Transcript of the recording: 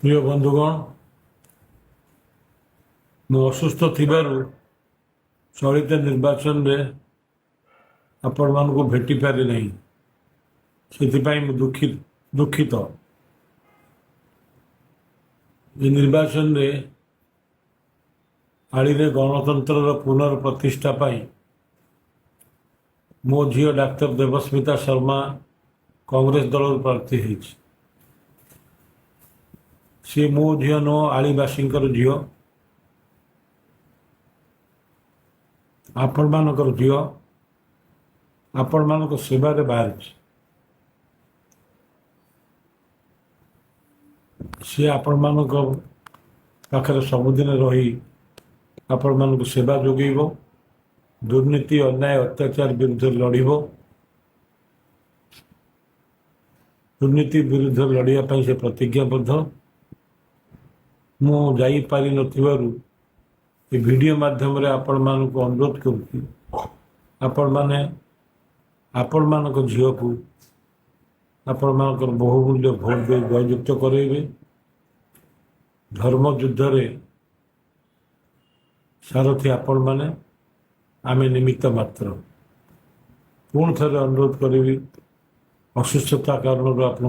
प्रिय बंधुगण मु असुस्थ थिबारु चलित निर्वाचन रे आपण मानकु भेटी पारि नहीं से दुखित ये निर्वाचन रे आड़ी रे गणतंत्र पुनर्प्रतिष्ठा पाई मो झील डाक्टर देवस्मिता शर्मा कांग्रेस दल प्रार्थी है। सी मो झील नो आलीवासी झील आपण मानकर झील आपण मान सेवार बाहर सी आपण मान पाखे सबुदिन रही आपण मान सेवा जोगेब दुर्नीति अन्याय अत्याचार विरुद्ध लड़ब दुर्नीति विरुद्ध लड़ाई से प्रतिज्ञाबद्ध मु जापारि नथिबारु ये वीडियो माध्यम रे आपण मानक अनुरोध करुछि आपण माने आपण मानक झील को आपण मानकर बहुमूल्य भोट दे जययुक्त करेबे। धर्म युद्ध रे सारथी आपण माने आमे निमित्त मात्र। पुणी थे अनुरोध करी असुस्थता कारण आप